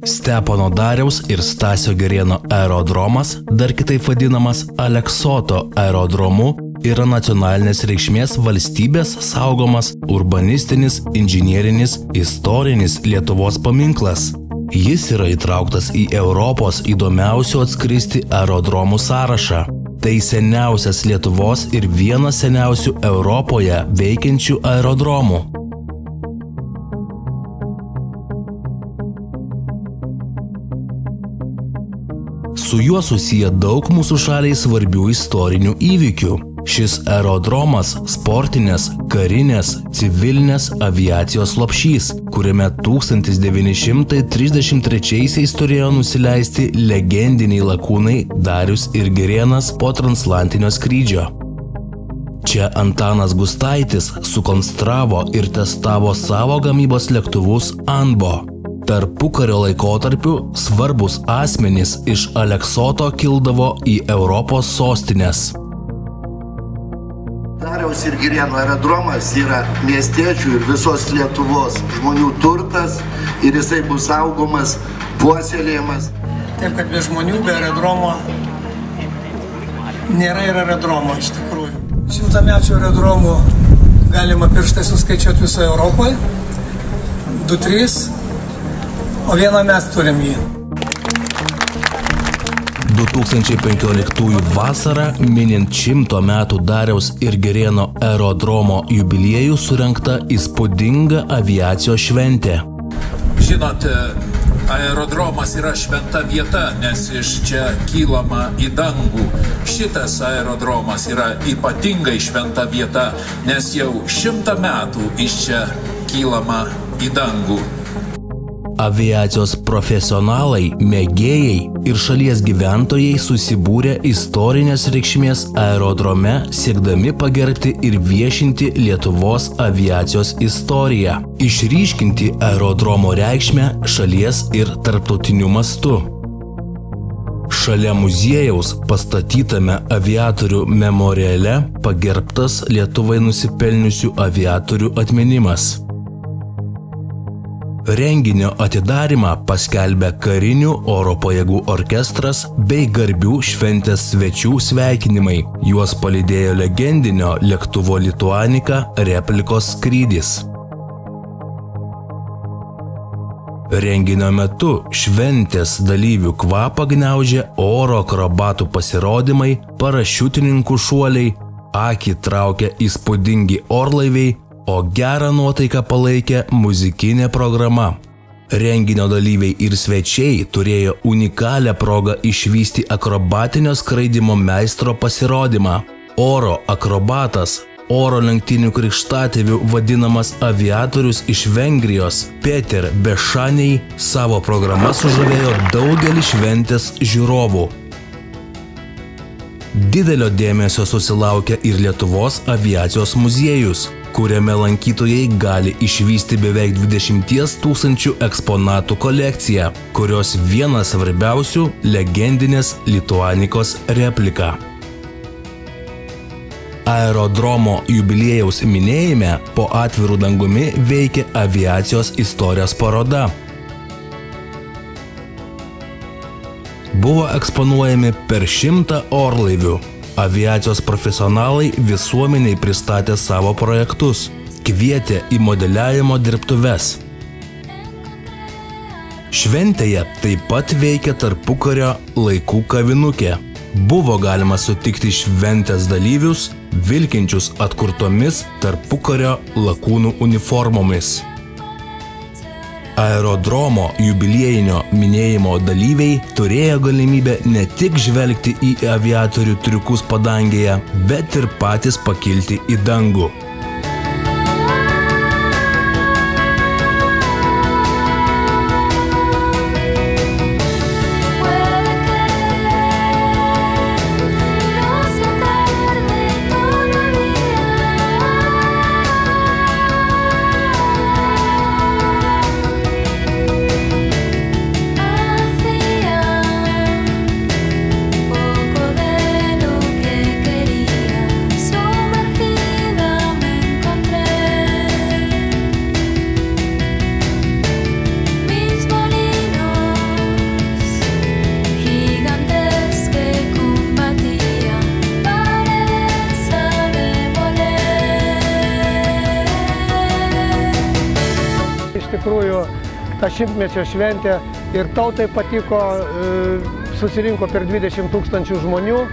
Stepono Dariaus ir Stasio Girėno aerodromas, dar kitaip vadinamas Aleksoto aerodromu, yra nacionalinės reikšmės valstybės saugomas urbanistinis, inžinierinis, istorinis Lietuvos paminklas. Jis yra įtrauktas į Europos įdomiausių atskristi aerodromų sąrašą. Tai seniausias Lietuvos ir vienas seniausių Europoje veikiančių aerodromų. Su juo susiję daug mūsų šaliai svarbių istorinių įvykių. Šis aerodromas sportinės, karinės, civilinės aviacijos lopšys, kuriame 1933-aisiais turėjo nusileisti legendiniai lakūnai Darius ir Girėnas po transatlantinio skrydžio. Čia Antanas Gustaitis sukonstravo ir testavo savo gamybos lėktuvus Anbo. Tarpukario laikotarpiu svarbus asmenys iš Aleksoto kildavo į Europos sostinės. Dariaus ir Girėno aerodromas yra miestiečių ir visos Lietuvos žmonių turtas ir jisai bus saugomas, puoselėjamas. Taip, kad be žmonių, be aerodromo nėra ir aerodromo iš tikrųjų. 100-mečių aerodromų galima pirštai suskaičiuoti visoje Europoje. 2-3, o vieną mes turim jį. 2015 vasarą, minint 100 metų Dariaus ir Girėno aerodromo jubiliejų, surengta įspūdinga aviacijos šventė. Žinote, aerodromas yra šventa vieta, nes iš čia kylama į dangų. Šitas aerodromas yra ypatingai šventa vieta, nes jau 100 metų iš čia kylama į dangų. Aviacijos profesionalai, mėgėjai ir šalies gyventojai susibūrė istorinės reikšmės aerodrome, siekdami pagerbti ir viešinti Lietuvos aviacijos istoriją, išryškinti aerodromo reikšmę šalies ir tarptautiniu mastu. Šalia muziejaus pastatytame aviatorių memoriale pagerbtas Lietuvai nusipelniusių aviatorių atminimas. Renginio atidarymą paskelbė karinių oro pajėgų orkestras bei garbių šventės svečių sveikinimai. Juos palydėjo legendinio lėktuvo Lituanika replikos skrydis. Renginio metu šventės dalyvių kvapą gniaužė oro akrobatų pasirodymai, parašiutininkų šuoliai, akį traukė įspūdingi orlaiviai, o gerą nuotaiką palaikė muzikinė programa. Renginio dalyviai ir svečiai turėjo unikalią progą išvysti akrobatinio skraidimo meistro pasirodymą. Oro akrobatas, oro lenktynių krikštatėvių vadinamas aviatorius iš Vengrijos, Peter Bešaniai, savo programą sužavėjo daugelį šventės žiūrovų. Didelio dėmesio susilaukia ir Lietuvos aviacijos muziejus, kuriame lankytojai gali išvysti beveik 20 000 eksponatų kolekciją, kurios vienas svarbiausių legendinės Lituanikos replika. Aerodromo jubiliejaus minėjime po atvirų dangumi veikia aviacijos istorijos paroda. Buvo eksponuojami per 100 orlaivių. Aviacijos profesionalai visuomeniai pristatė savo projektus, kvietė į modeliavimo dirbtuves. Šventėje taip pat veikia tarpukario laikų kavinukė. Buvo galima sutikti šventės dalyvius, vilkinčius atkurtomis tarpukario lakūnų uniformomis. Aerodromo jubiliejinio minėjimo dalyviai turėjo galimybę ne tik žvelgti į aviatorių triukus padangėje, bet ir patys pakilti į dangų. Poco de lo que quería, sumergida me tikrųjų ta šimtmečio šventė ir tautai patiko, susirinko per 20 000 žmonių.